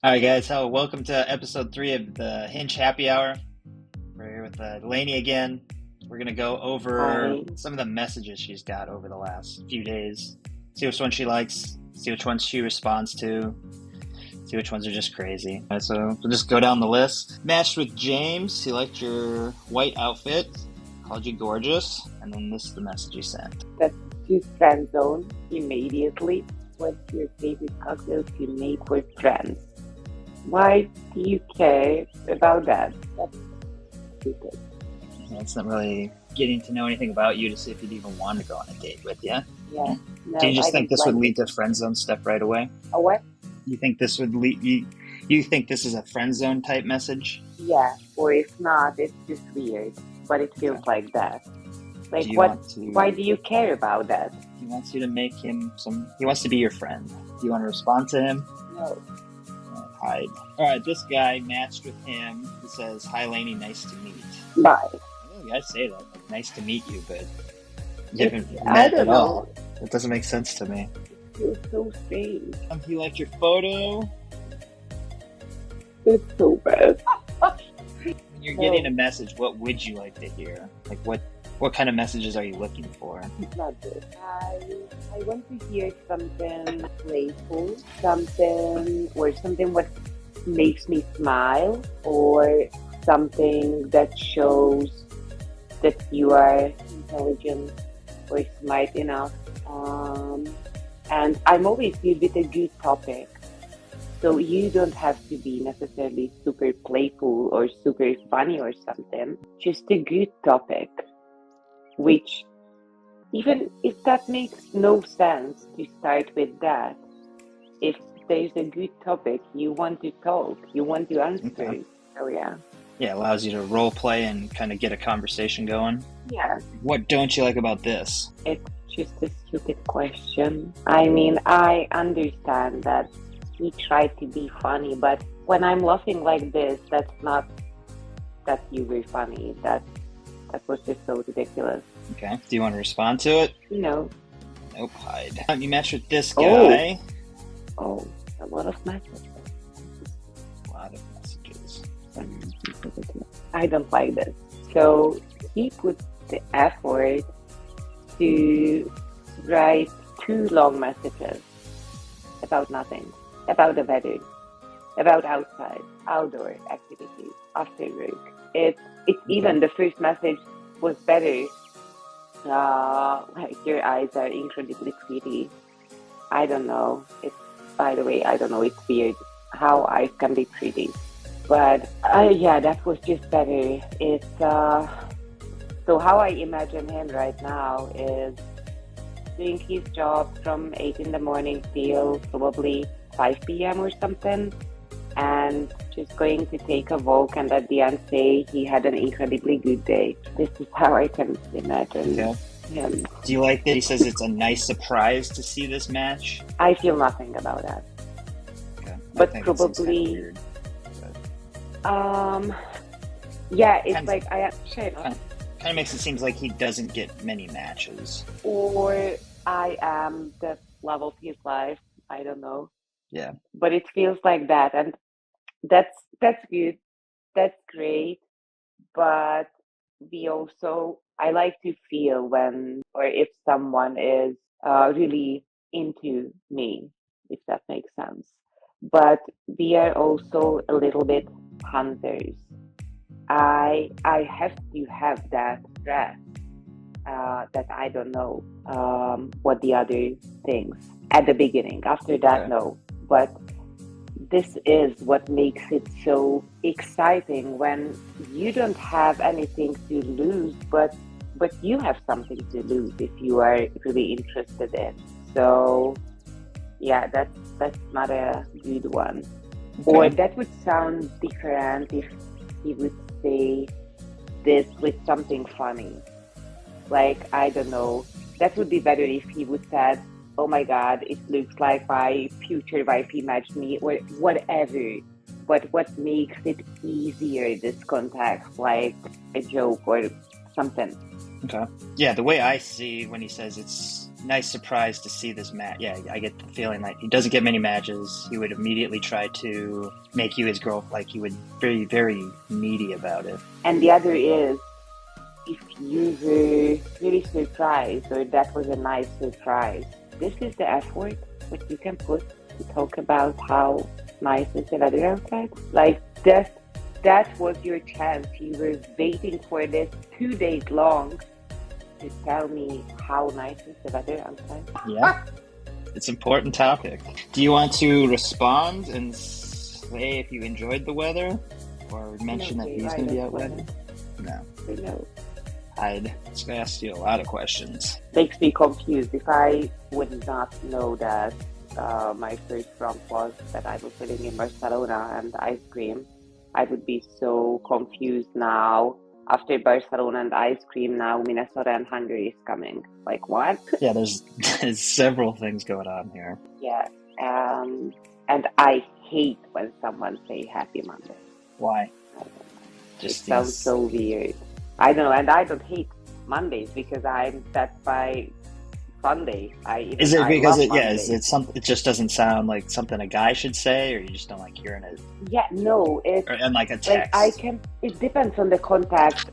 All right, guys. So, welcome to episode 3 of the Hinge Happy Hour. We're here with Lainey again. We're going to go over Hi. some of the messages she's got over the last few days. See which one she likes, see which ones she responds to, see which ones are just crazy. All right, so, we'll just go down the list. Matched with James. He liked your white outfit, called you gorgeous, and then this is the message he sent. That's to friend zone immediately. What's your favorite cocktail to make with friends? Why do you care about that? That's stupid. Yeah, it's not really getting to know anything about you to see if he'd even want to go on a date with you. Yeah. Do No, you just I think don't this would like it. lead to friend zone stuff right away? A what? You think this would lead you think this is a friend zone type message? Yeah. Or if not, it's just weird. But it Okay. feels like that. Do Like you what? want Why to do you care about that? he wants you to make him some he wants to be your friend. Do you want to respond to him? No. Hide. Alright, this guy matched with him. He says, "Hi Lainey, nice to meet." Bye. I don't think I'd say that. Like, nice to meet you, but you It's, haven't I met don't at know. all. That doesn't make sense to me. It feels so strange. He liked your photo. It's so bad. When you're No. getting a message, what would you like to hear? Like what kind of messages are you looking for? It's not good. I want to hear something playful, something what makes me smile, or something that shows that you are intelligent or smart enough. And I'm always good with a good topic. So you don't have to be necessarily super playful or super funny or something. Just a good topic, which even if that makes no sense to start with that, if there's a good topic, you want to talk, you want to Okay. answer. So yeah. Yeah, allows you to role play and kind of get a conversation going. Yeah, What don't you like about this? it's just a stupid question. I mean, I understand that he tried to be funny, but when I'm laughing like this, that's not that you were funny. That was just so ridiculous. Okay. Do you want to respond to it? You know, Nope, hide. You matched with this oh, guy. oh, a lot of messages. A lot of messages. I don't like this. So he put the effort to write 2 long messages about nothing, about the weather, about outside, outdoor activities, after work. It's Okay. even the first message was better. Like your eyes are incredibly pretty. I don't know. It's by the way, I don't know. It's weird how eyes can be pretty. But yeah, that was just better. It's so how I imagine him right now is doing his job from 8 in the morning till probably 5 p.m. or something, and just going to take a walk and at the end say he had an incredibly good day. This is how I can imagine Okay. him. Do you like that he says it's a nice surprise to see this match? I feel nothing about that, Okay. I but think it seems kind of probably weird. um yeah, it's Kind of, like I sure kind of, kind of makes it seem like he doesn't get many matches. or I am the love of his life. I don't know, Yeah. but it feels like that, and that's good. That's great. But we also, I like to feel when or if someone is really into me, if that makes sense. But we are also a little bit hunters. I have to have that stress that I don't know what the other things at the beginning. After that, Okay. no. But this is what makes it so exciting when you don't have anything to lose, but you have something to lose if you are really interested in. So yeah, that's not a good one. Or Okay. that would sound different if he would say this with something funny. Like, I don't know. That would be better if he would said, "Oh my God, it looks like my future wife imagined me," or whatever. But what makes it easier, this context, like a joke or something. Okay. Yeah, the way I see when he says it's nice surprise to see this match. Yeah, I get the feeling like he doesn't get many matches. He would immediately try to make you his girl. Like he would be very needy about it. And the other is, if you were really surprised, or that was a nice surprise, this is the effort that you can put to talk about how nice is the weather outside. Like that was your chance. You were waiting for this 2 days long to tell me how nice is the weather outside. Yeah, it's an important topic. Do you want to respond and say if you enjoyed the weather, or mention that he's going to be out weather? No. No. I'd ask you a lot of questions. Makes me confused. If I would not know that my first prompt was that I was living in Barcelona and ice cream, I would be so confused now. After Barcelona and ice cream, now Minnesota and Hungary is coming. Like, what? Yeah, there's several things going on here. Yeah, and I hate when someone say Happy Monday. Why? I don't know. Just it sounds so weird. I don't know, and I don't hate Mondays because I'm set by Sunday. Is it because it just doesn't sound like something a guy should say, or you just don't like hearing it? Yeah, no, and like a text. Like it depends on the contact.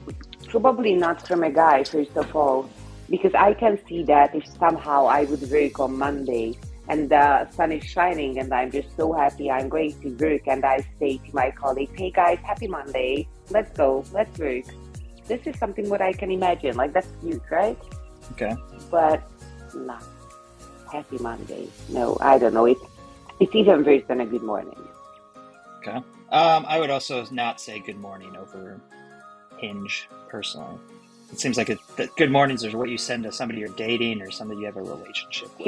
Probably not from a guy, first of all, because I can see that if somehow I would work on Monday and the sun is shining and I'm just so happy I'm going to work, and I say to my colleague, hey guys, happy Monday, let's go, let's work. This is something what I can imagine. Like, that's cute, right? Okay. But no, happy Monday. No, I don't know. It's even worse than a good morning. Okay. I would also not say good morning over Hinge, personally. It seems like that good mornings are what you send to somebody you're dating or somebody you have a relationship with.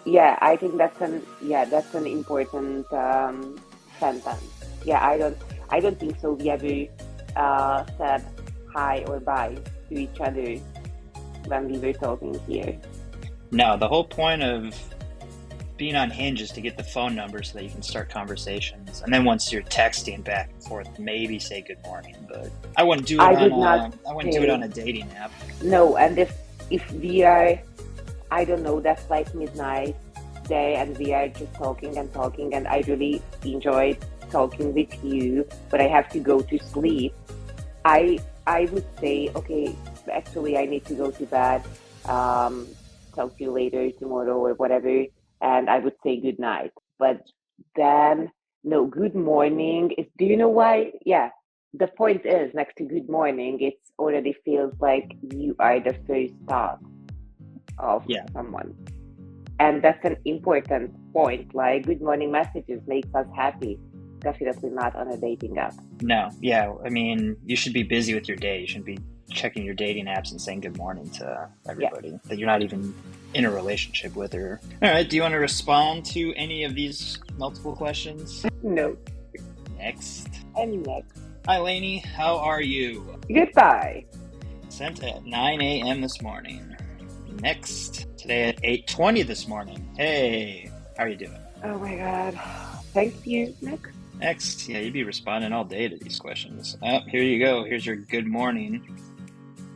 Yeah, I think that's an important sentence. Yeah, I don't think so. We ever said hi or bye to each other when we were talking here. No, the whole point of being on Hinge is to get the phone number so that you can start conversations, and then once you're texting back and forth, maybe say good morning. But I wouldn't do it on a dating app. No, and if we are, I don't know, that's like midnight day, and we are just talking, and I really enjoyed talking with you, but I have to go to sleep. I would say, okay, actually I need to go to bed. Talk to you later tomorrow or whatever, and I would say good night. But then, no, good morning is, do you know why? Yeah, the point is, next to good morning, it already feels like you are the first thought of someone. And that's an important point. Like, good morning messages makes us happy. Definitely not on a dating app. No, yeah, I mean, you should be busy with your day. You shouldn't be checking your dating apps and saying good morning to everybody that you're not even in a relationship with her. All right, do you want to respond to any of these multiple questions? No. Next. And next. Hi, Lainey. How are you? Goodbye. Sent at 9 a.m. this morning. Next. Today at 8:20 this morning. Hey, how are you doing? Oh my God. Thank you. Next. Yeah, you'd be responding all day to these questions. Here you go. Here's your good morning.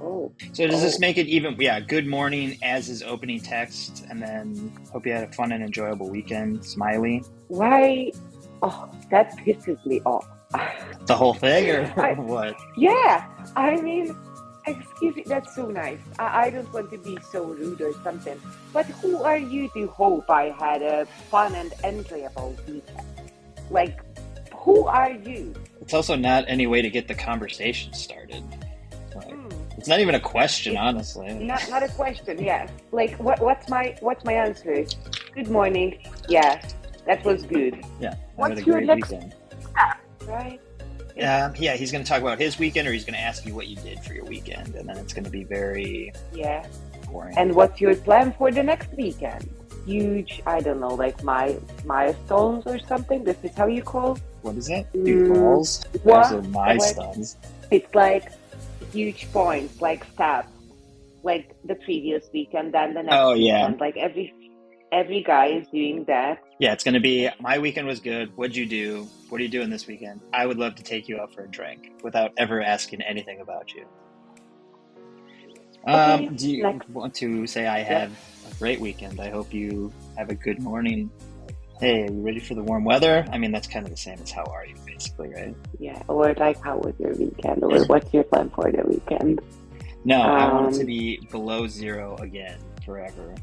Oh. So does this make it even? Yeah, good morning as his opening text, and then hope you had a fun and enjoyable weekend. Smiley. Why? Oh, that pisses me off. The whole thing, or what? Yeah, I mean, excuse me, that's so nice. I don't want to be so rude or something, but who are you to hope I had a fun and enjoyable weekend? Like, who are you? It's also not any way to get the conversation started. Like, it's not even a question, honestly. Not a question. Yeah. Like, what's my answer? Good morning. Yeah, that was good. Yeah. What's your next weekend? step? Right. Yeah, he's going to talk about his weekend, or he's going to ask you what you did for your weekend, and then it's going to be very boring. And what's your plan for the next weekend? Huge, I don't know, like milestones or something. This is how you call? What is it? Goals? What? Milestones. It's like huge points, like steps, like the previous weekend, then the next weekend. Like every guy is doing that. Yeah, it's going to be, my weekend was good. What'd you do? What are you doing this weekend? I would love to take you out for a drink without ever asking anything about you. Okay, Do you next. want to say I Yeah, have a great weekend? I hope you have a good morning. Hey, are you ready for the warm weather? I mean, that's kind of the same as how are you, basically, right? yeah. Or like, how was your weekend? Or what's your plan for the weekend? No, I want it to Um, be below zero again forever.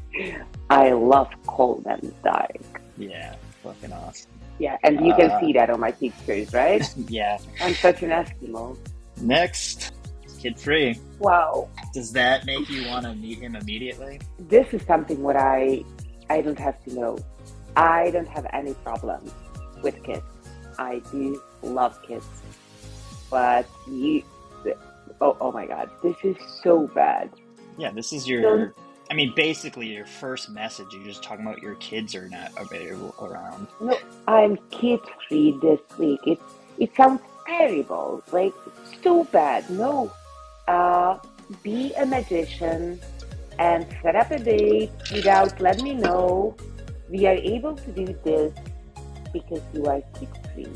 I love cold and dark. Yeah, fucking awesome. Yeah, and you can Uh, see that on my pictures, right? yeah. I'm such an Eskimo. Next, kid free. Wow. Does that make you want to meet him immediately? This is something what I don't have to know. I don't have any problems with kids. I do love kids, but oh my God, this is so bad. Yeah, this is Don't. I mean, basically your first message. You're just talking about your kids are not available around. No, I'm kid free this week. It sounds terrible, like so bad. No, uh, be a magician and set up a date without letting me know. We are able to do this because you are kid free.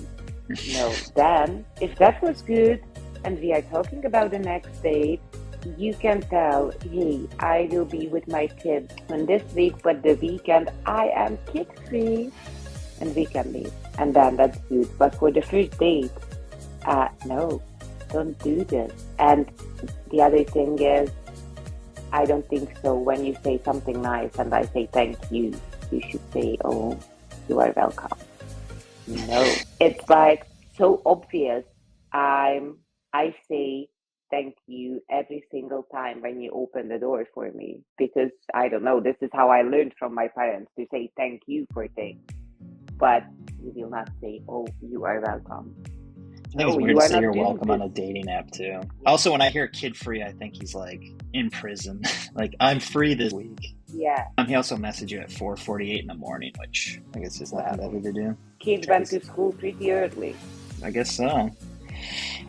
No, then if that was good and we are talking about the next date, you can tell, hey, I will be with my kids on this week, but the weekend I am kid free and we can meet. And then that's good. But for the first date, no, don't do this. And the other thing is, I don't think so. When you say something nice and I say thank you, you should say, oh, you are welcome. No, it's like so obvious. I say thank you every single time when you open the door for me because I don't know. This is how I learned from my parents to say thank you for things, but you will not say, "Oh, you are welcome." I think it's No, weird you to are say not you're doing welcome on this. a dating app too. Yeah, Also, when I hear kid free, I think he's like in prison. Like I'm free this week. yeah. He also messaged you at 4:48 in the morning, which I guess is nothing Well, better to do. kid went to school pretty early. I guess so.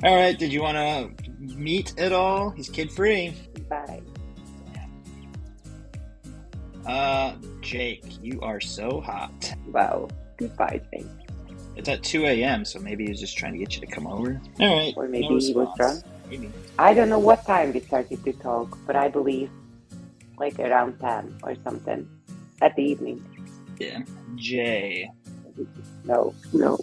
All right. Did you want to meet at all? He's kid free. Bye. Jake, you are so hot. Well, goodbye, Jake. It's at 2 a.m., so maybe he's just trying to get you to come over. All right. Or No maybe he was drunk. response. Maybe. I don't know what time we started to talk, but I believe like around 10 or something at the evening. Yeah. Jay. No, no.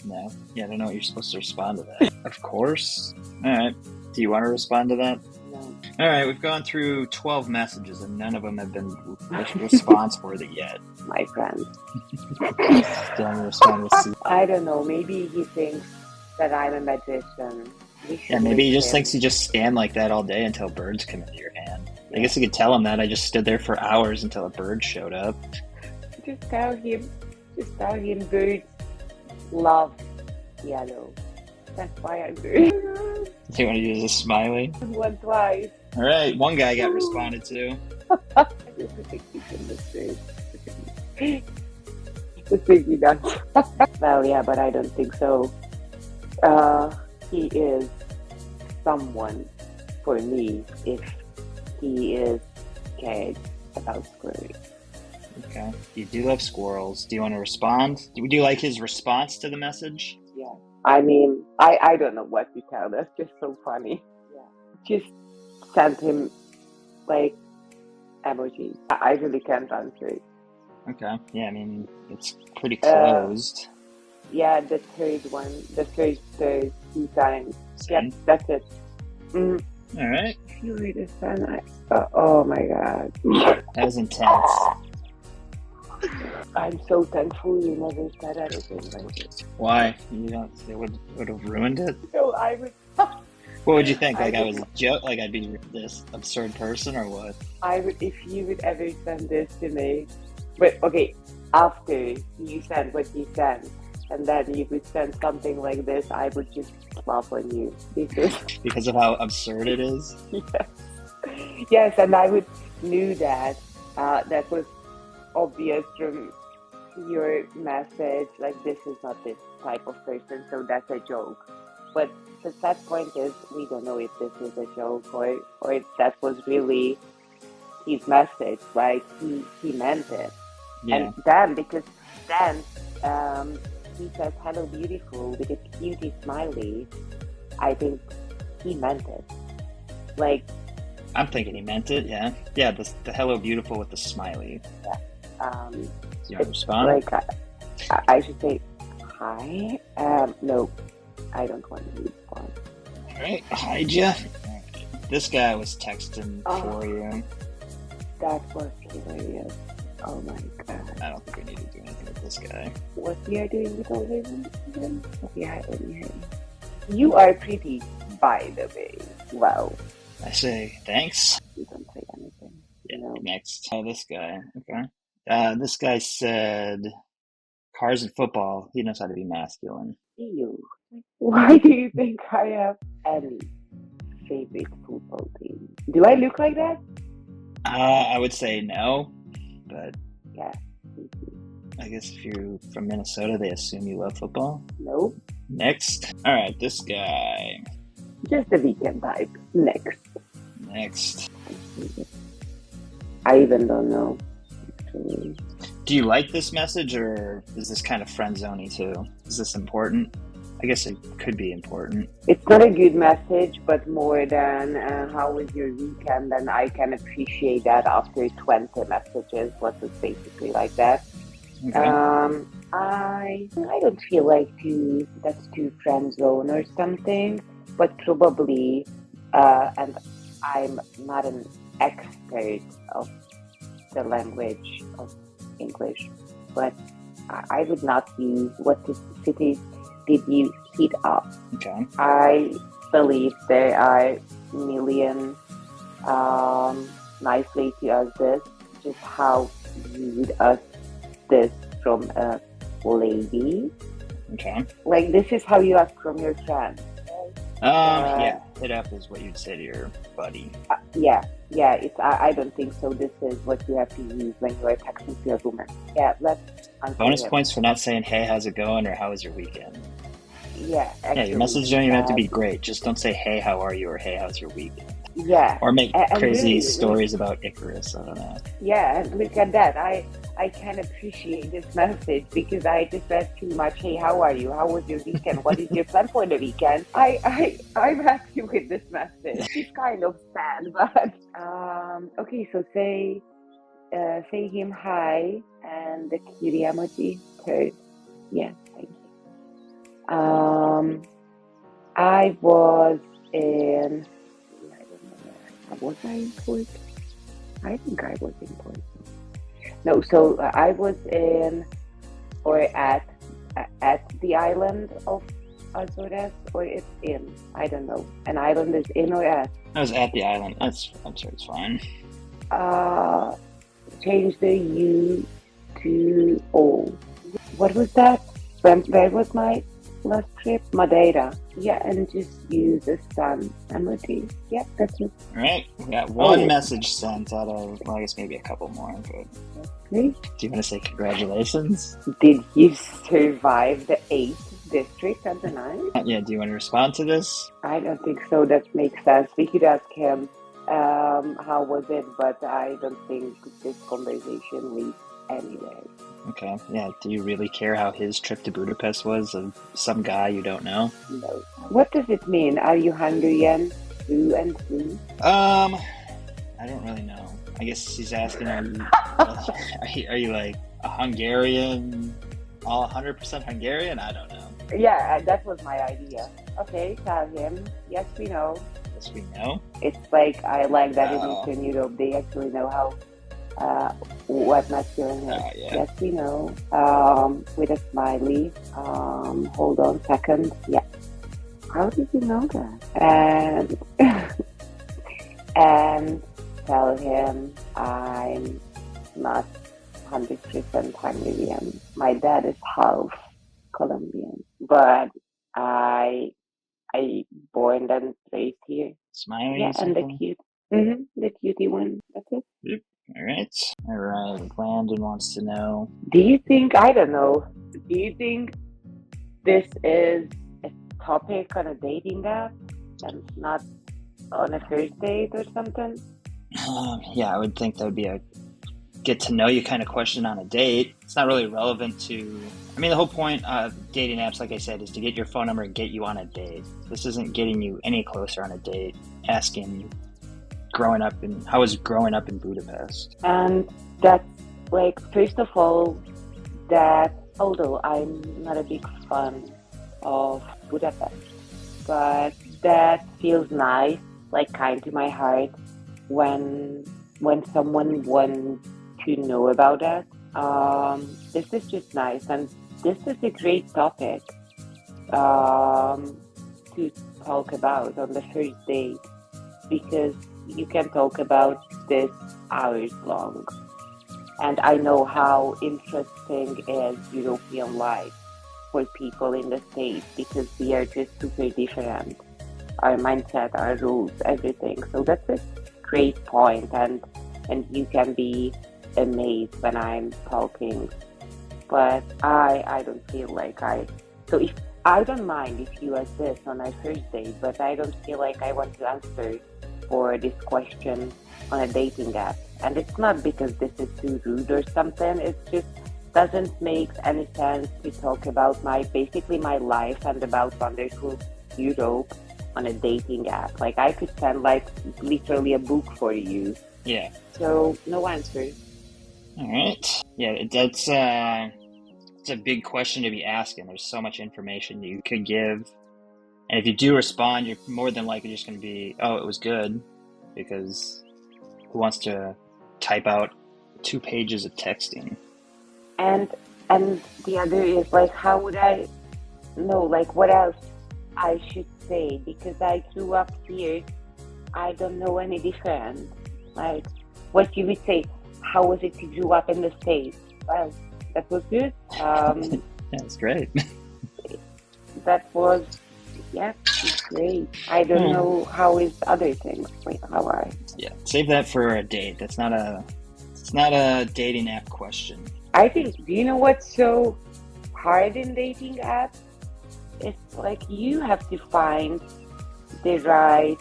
No. Yeah, I don't know what you're supposed to respond to that. Of course. All right. Do you want to respond to that? No. All right. We've gone through 12 messages, and none of them have been response worthy yet. My friend. Don't respond with C. I don't know. Maybe he thinks that I'm a magician. Yeah, maybe he just thinks you just stand like that all day until birds come into your hand. I guess you could tell him that. I just stood there for hours until a bird showed up. Just tell him birds love yellow. That's why I'm bird. Do you want to use a smiley? One twice. All right, one guy got responded to. The thing he does. Well, yeah, but I don't think so. He is someone for me if he is scared about squirrels. Okay. You do love squirrels. Do you want to respond? Would you like his response to the message? Yeah. I mean, I don't know what to tell. That's just so funny. Yeah. Just send him like emojis. I really can't answer it. Okay. Yeah, I mean, it's pretty closed. Yeah, the third one, the first 2 times. Same. Yep, that's it. All right. You read the sun. Oh my God. That was intense. I'm so thankful you never said anything like this. Why? You don't? It would have ruined it. No, I would. What would you think? Like I was like I'd be this absurd person, or what? I would if you would ever send this to me. But okay, after you send what you send, and then you would send something like this, I would just laugh on you Because of how absurd it is. Yes, and I would knew that that was obvious from your message. Like this is not this type of person, so that's a joke. But the sad point is, we don't know if this is a joke or if that was really his message. Like he meant it. Yeah. And then because then he says hello beautiful with a cutie smiley. I think he meant it. Like I'm thinking he meant it, yeah. Yeah, the hello beautiful with the smiley. Yeah. Do you want to It's respond? like I should say hi. No, I don't want to respond. All right, hide ya. This guy was texting for you. That was hilarious. Oh my god. I don't think we need to do anything with this guy. What we are doing with all this again? Yeah, you are pretty, by the way. Wow. I say thanks. You don't say anything. Yeah, You know? next. Oh, this guy. Okay. This guy said cars and football. He knows how to be masculine. You. Why do you think I have any favorite football team? Do I look like that? I would say no, but Yeah. I guess if you're from Minnesota, they assume you love football. Nope. Next. All right, this guy. Just a weekend type. Next. I even don't know. Actually. Do you like this message, or is this kind of friend zoney too? Is this important? I guess it could be important. It's not a good message, but more than how was your weekend, and I can appreciate that after 20 messages. What was basically like that. Okay. I don't feel like that's too friend zone or something, but probably, and I'm not an expert of the language of English, but I would not use what city did you hit up. Okay. I believe there are million nice way to ask this, just how you would ask this from a lady. Okay. Like, this is how you ask from your friend. Yeah, hit up is what you'd say to your buddy. Yeah. It's I don't think so. This is what you have to use when you are texting to a woman. Yeah, let's answer Bonus him. points for not saying, hey, how's it going, or how was your weekend? Yeah, actually, Yeah, your message don't even have to be great. Just don't say, hey, how are you, or hey, how's your weekend? Yeah. Or make crazy really, stories about Icarus. I don't know. Yeah, and look at that. I can appreciate this message because I just read too much. Hey, how are you? How was your weekend? What is your plan for the weekend? I'm happy with this message. It's kind of sad, but okay. So say him hi and the cutie emoji third. Yeah, thank you. I was in. I don't know. Was I in Port? I think I was in Port. No, so I was in or at the island of Azores, or it's in. I don't know. An island is in or at. I was at the island. I'm sure it's fine. Change the U to O. What was that? Where was my last trip? Madeira. Yeah, and just use the sun emoji. Yeah, that's it. All right, we got one message sent out of, well, I guess maybe a couple more. But Okay. do you want to say congratulations? Did you survive the 8th district and the 9th? Yeah, do you want to respond to this? I don't think so. That makes sense. We could ask him how was it, but I don't think this conversation leads anywhere. Okay, yeah. Do you really care how his trip to Budapest was of some guy you don't know? No. What does it mean? Are you Hungarian? Through and through? I don't really know. I guess he's asking, are you like a Hungarian, all 100% Hungarian? I don't know. Yeah, that was my idea. Okay, tell him. Yes, we know. Yes, we know. It's like, I like that in Eastern Europe, they actually know how, what masculine is. Yeah. Yes, we know. With a smiley. Hold on a second. Yeah. How did you know that? And tell him I'm not 100% Hungarian. My dad is half Colombian, but I born and raised here. Smiley. Yeah, and the cutie one. That's it. Yep. All right. Landon wants to know. Do you think, I don't know, do you think this is a topic on a dating app and not on a first date or something? Yeah, I would think that would be a get to know you kind of question on a date. It's not really relevant to, I mean, the whole point of dating apps, like I said, is to get your phone number and get you on a date. This isn't getting you any closer on a date, asking how was growing up in Budapest? And that's like, first of all, that although I'm not a big fan of Budapest, but that feels nice, like kind to my heart when someone wants to know about it. This is just nice, and this is a great topic to talk about on the first date, because you can talk about this hours long. And I know how interesting is European life for people in the States, because we are just super different. Our mindset, our rules, everything. So that's a great point, and you can be amazed when I'm talking. But I don't feel like so if I don't mind if you ask this on our first date, but I don't feel like I want to answer for this question on a dating app. And it's not because this is too rude or something, it just doesn't make any sense to talk about basically my life and about wonderful Europe on a dating app. Like, I could send like literally a book for you. Yeah. So no answer. All right. Yeah, that's it's a big question to be asking. There's so much information you could give. And if you do respond, you're more than likely just going to be, oh, it was good, because who wants to type out 2 pages of texting? And the other is like, how would I know, like, what else I should say? Because I grew up here, I don't know any different. Like, what you would say, how was it to grow up in the States? Well, that was good. That's great. That was, yeah, it's great. I don't know how is other things. Wait, how I? Yeah, save that for a date. It's not a dating app question. I think, do you know what's so hard in dating apps? It's like you have to find the right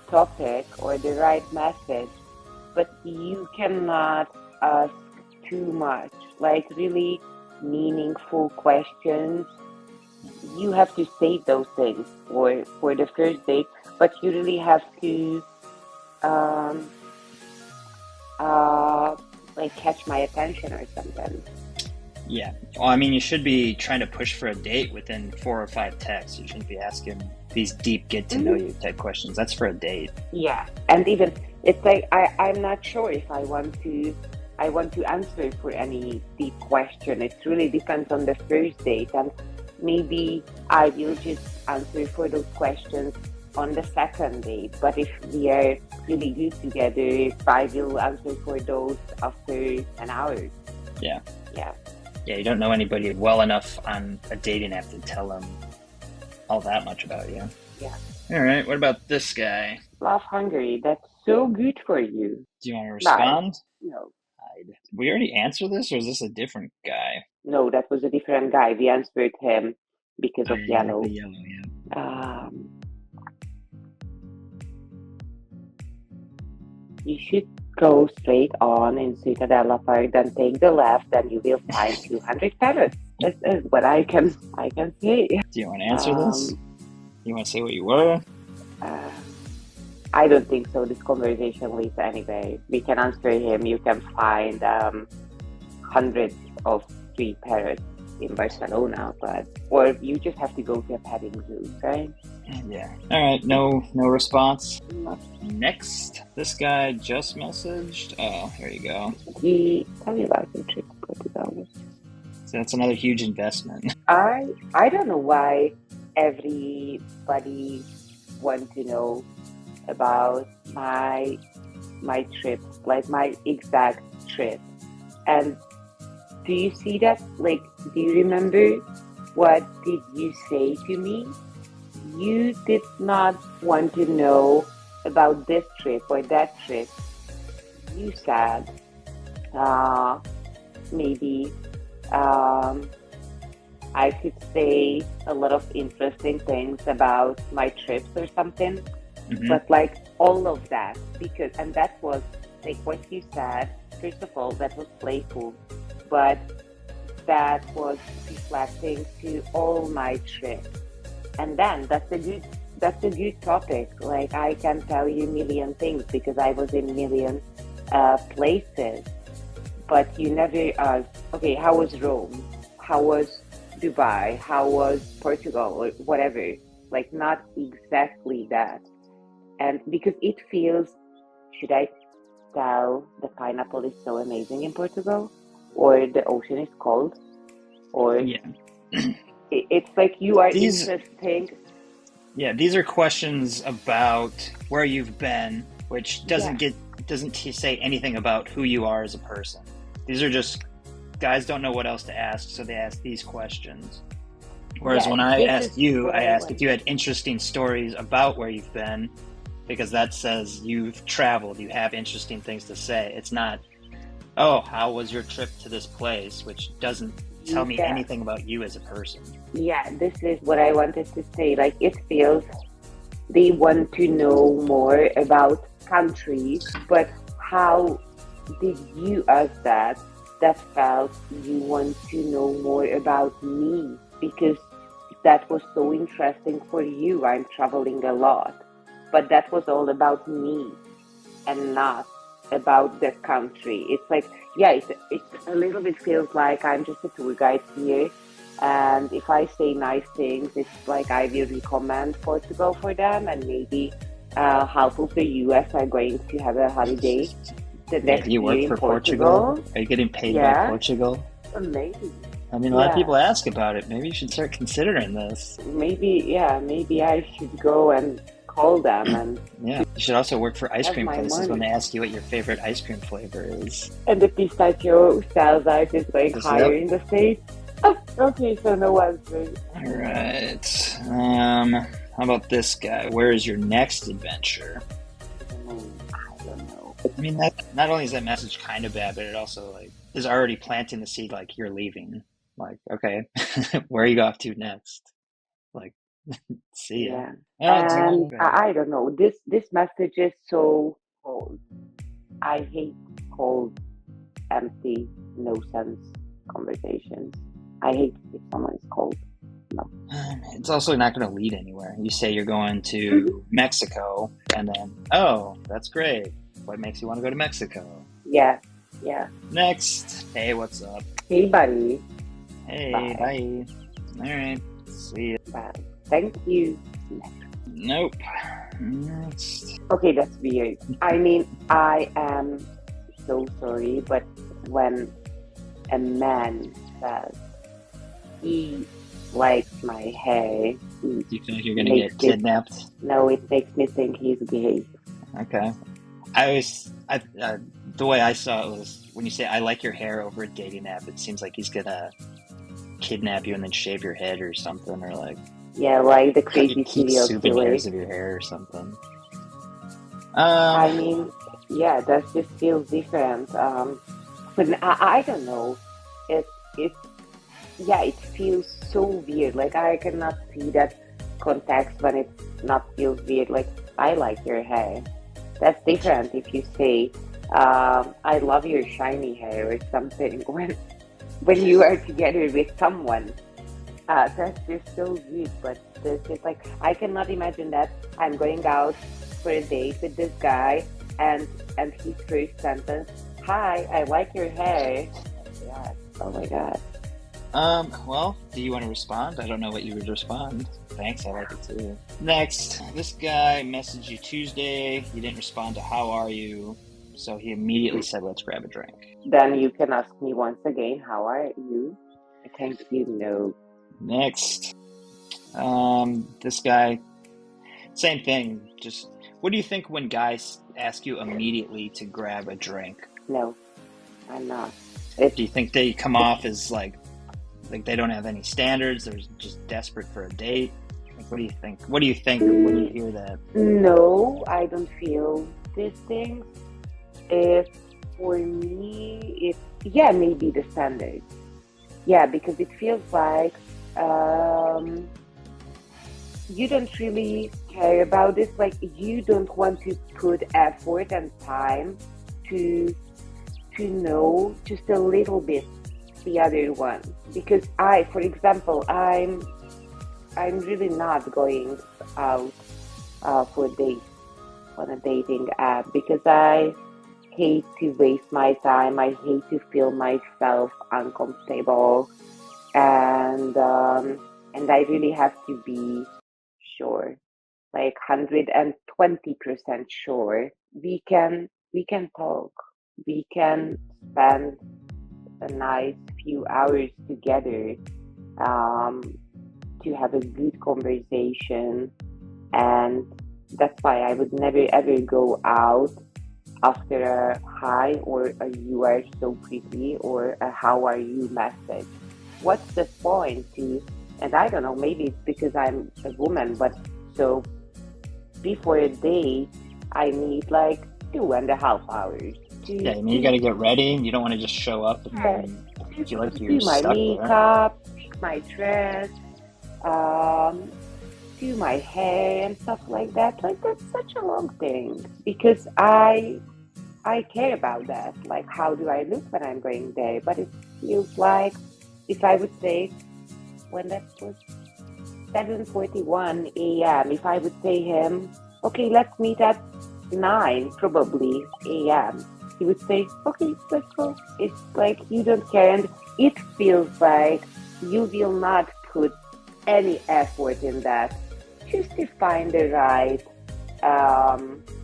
topic or the right message, but you cannot ask too much, like really meaningful questions. You have to save those things for the first date, but you really have to like catch my attention or something. Yeah. Well, I mean, you should be trying to push for a date within 4 or 5 texts. You shouldn't be asking these deep get to know you type questions. That's for a date. Yeah. And even it's like I'm not sure if I want to answer for any deep question. It really depends on the first date, and maybe I will just answer for those questions on the second date. But if we are really good together, I will answer for those after an hour. Yeah. Yeah. Yeah, you don't know anybody well enough on a dating app to tell them all that much about you. Yeah. All right, what about this guy? Love Hungary. That's so good for you. Do you want to respond? No. We already answered this, or is this a different guy? No, that was a different guy. We answered him because of yellow. The yellow, yeah. You should go straight on in Ciutadella Park, then take the left, and you will find 200 parrots. This is what I can say. Do you want to answer this? You want to say what you were? I don't think so. This conversation leads anywhere. We can answer him. You can find hundreds of street parrots in Barcelona, or you just have to go to a petting zoo, right? Yeah. All right. No response. Next, this guy just messaged. Oh, here you go. Tell me about your trip to Portugal. So that's another huge investment. I don't know why everybody wants to know about my trip, like my exact trip. And do you see that? Like, do you remember what did you say to me? You did not want to know about this trip or that trip. You said maybe I could say a lot of interesting things about my trips or something. Mm-hmm. But like all of that, and that was like what you said, first of all, that was playful, but that was reflecting to all my trips. And then that's a good that's a good topic. Like I can tell you a million things because I was in million places, but you never asked, okay, how was Rome? How was Dubai? How was Portugal or whatever? Like not exactly that. And because it feels, should I tell the pineapple is so amazing in Portugal? Or the ocean is cold? Or Yeah. it's like you are These interesting. Yeah, these are questions about where you've been, which Yeah, doesn't say anything about who you are as a person. These are just guys don't know what else to ask, so they ask these questions. Whereas yeah, when I this asked is you, what I I asked if want. you had interesting stories about where you've been, because that says you've traveled, you have interesting things to say. It's not, oh, how was your trip to this place, which doesn't tell me Yeah, anything about you as a person. yeah, this is what I wanted to say. Like it feels they want to know more about countries, but how did you ask that? That felt you want to know more about me because that was so interesting for you. I'm traveling a lot, but that was all about me and not about the country. It's like, yeah, it's a little bit feels like I'm just a tour guide here. And if I say nice things, it's like I will recommend Portugal for them, and maybe half of the US are going to have a holiday the Yeah, do next you year work in for Portugal? Portugal. Are you getting paid by Yeah, Portugal? maybe. I mean, a lot of Yeah, people ask about it. Maybe you should start considering this. maybe. Yeah, maybe I should go and call them and Yeah, you should also work for ice have cream my places when money. they ask you what your favorite ice cream flavor is. And the pistachio sales are just like Just, higher yep. in the States. Oh, okay, so no answer. All right. How about this guy? Where is your next adventure? I don't know. I mean, that not only is that message kind of bad, but it also like is already planting the seed like you're leaving. Like, okay, where are you off to next? Like, see ya. Yeah. Oh, it's And okay. I don't know. This message is so cold. I hate cold, empty, no sense conversations. I hate if someone is cold. No. It's also not going to lead anywhere. You say you're going Mhm. to Mexico, and then, oh, that's great. What makes you want to go to Mexico? Yeah. Yeah. Next. Hey, what's up? Hey, buddy. Hey, Bye. bye. All right. See ya. Bye. Thank you. Nope. Next. Okay, that's weird. I mean, I am so sorry, but when a man says he likes my hair, Do you feel like you're going to makes get it, kidnapped? no, it makes me think he's gay. Okay. The way I saw it was when you say I like your hair over a dating app, it seems like he's gonna kidnap you and then shave your head or something, or like Yeah, like the crazy keep serial killer. souvenirs of your hair or something. I mean, yeah, that just feels different. But I don't know. It, yeah, it feels so weird. Like I cannot see that context when it not feels weird. Like I like your hair. That's different if you say, I love your shiny hair or something when you are together with someone. That's just so weird, but this is like I cannot imagine that I'm going out for a date with this guy and his first sentence, "Hi, I like your hair." Yeah. Oh my god. well, do you want to respond? I don't know what you would respond. Thanks, I like it too. Next, this guy messaged you Tuesday. You didn't respond to how are you, so he immediately said, let's grab a drink. Then you can ask me once again, "How are you?" Thank you. No. Next, this guy, same thing. Just what do you think when guys ask you immediately to grab a drink? No, I'm not. It's Do you think they come off as like they don't have any standards? They're just desperate for a date? Like, what do you think? What do you think when you hear that? no, I don't feel these things. It's for me, it's yeah, maybe the standard. Yeah, because it feels like um, you don't really care about this. Like you don't want to put effort and time to know just a little bit the other one. Because I, for example, I'm really not going out for dates on a dating app because I hate to waste my time. I hate to feel myself uncomfortable, and I really have to be sure, like 120% sure. We can talk. We can spend a nice few hours together um, to have a good conversation, and that's why I would never ever go out after a hi or a you are so pretty or a how are you message. What's the point to, and I don't know, maybe it's because I'm a woman, but so before a date, I need like 2.5 hours Yeah, I mean, you got to get ready. You don't want to just show up and feel like you're do my stuck there. makeup, pick my dress, um, do my hair and stuff like that. Like that's such a long thing because I care about that. Like how do I look when I'm going there? But it feels like if I would say when that was 7:41 a.m. If I would say him, okay, let's meet at 9 probably a.m. He would say, okay, let's go. It's like you don't care, and it feels like you will not put any effort in that just to find the right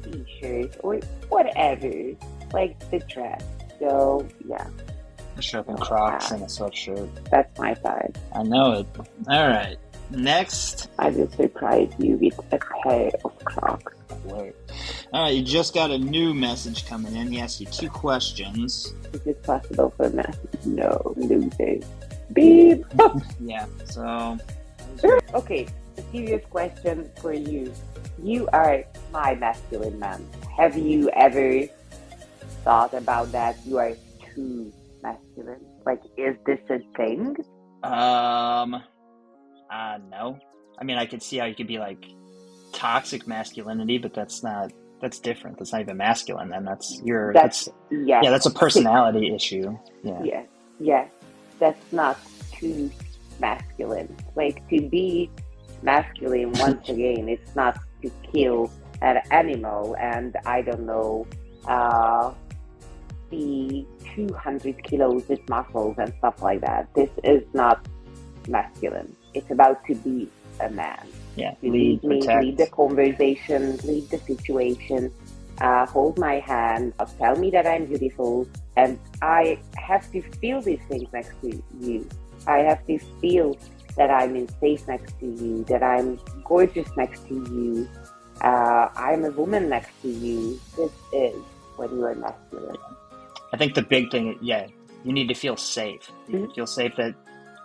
t-shirt or whatever, like the dress. So yeah, Show up in Crocs and a sweatshirt. that's my side. I know it. All right. Next. I will surprise you with a pair of Crocs. Wait. All right, you just got a new message coming in. He asked you 2 questions. Is it possible for message? No, loser. Beep. Yeah, so... Okay, a serious question for you. You are my masculine man. Have you ever thought about that? You are too masculine. Like, is this a thing? No. I mean, I could see how you could be like toxic masculinity, but that's different. That's not even masculine. Then Yeah, that's a personality issue. Yeah. yeah. That's not too masculine. Like to be masculine once again, it's not to kill an animal and I don't know, be 200 kilos with muscles and stuff like that. This is not masculine. It's about to be a man. Yeah, To lead, protect. lead the conversation, lead the situation, hold my hand, tell me that I'm beautiful, and I have to feel these things next to you. I have to feel that I'm in safe next to you, that I'm gorgeous next to you, I'm a woman next to you. This is when you are masculine. I think the big thing, you need to feel safe. You need to feel safe that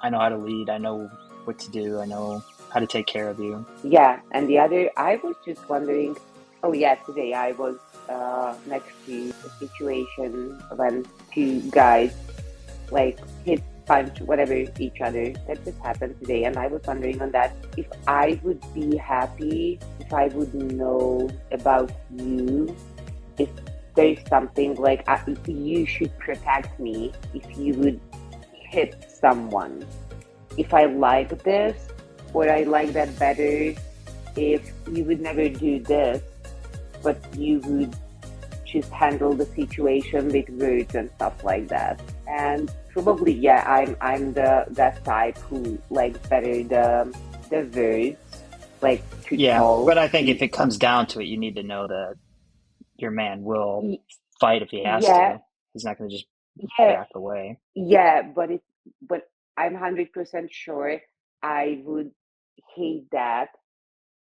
I know how to lead, I know what to do, I know how to take care of you. Yeah, and the other, I was just wondering, oh yeah, today I was next to a situation when 2 guys like hit, punch, whatever each other. That just happened today, and I was wondering on that if I would be happy if I would know about you, if there's something like you should protect me if you would hit someone. If I like this, or I like that better if you would never do this, but you would just handle the situation with words and stuff like that. And probably, yeah, I'm that type who likes better the words, like to talk. But I think if it comes down to it, you need to know that your man will fight if he has to. He's not going to just back away. Yeah, but I'm 100% sure I would hate that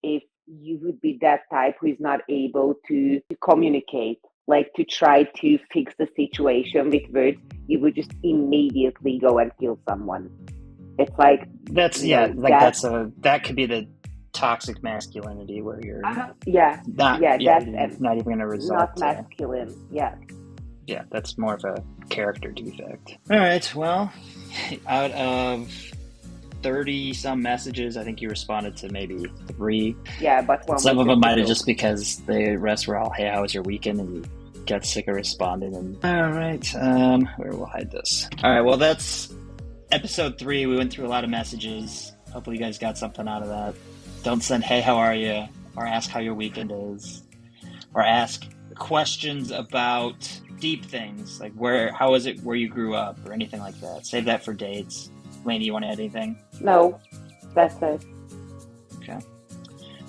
if you would be that type who is not able to communicate, like to try to fix the situation with words. You would just immediately go and kill someone. It's like that could be the toxic masculinity where you're not even going to result. Not masculine. Yeah, that's more of a character defect. All right, well, out of 30 some messages, I think you responded to maybe 3. Yeah, but some of them might have just because the rest were all, hey, how was your weekend? And you got sick of responding. And all right, where we'll hide this. All right, well, that's episode 3. We went through a lot of messages. Hopefully you guys got something out of that. Don't send, hey, how are you? Or ask how your weekend is. Or ask questions about deep things, like how is it where you grew up, or anything like that. Save that for dates. Lainey, you want to add anything? No, that's it. Okay.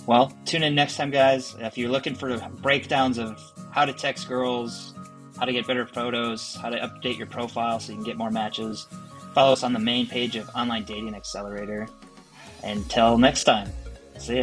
Well, tune in next time, guys. If you're looking for breakdowns of how to text girls, how to get better photos, how to update your profile so you can get more matches, follow us on the main page of Online Dating Accelerator. Until next time, see ya.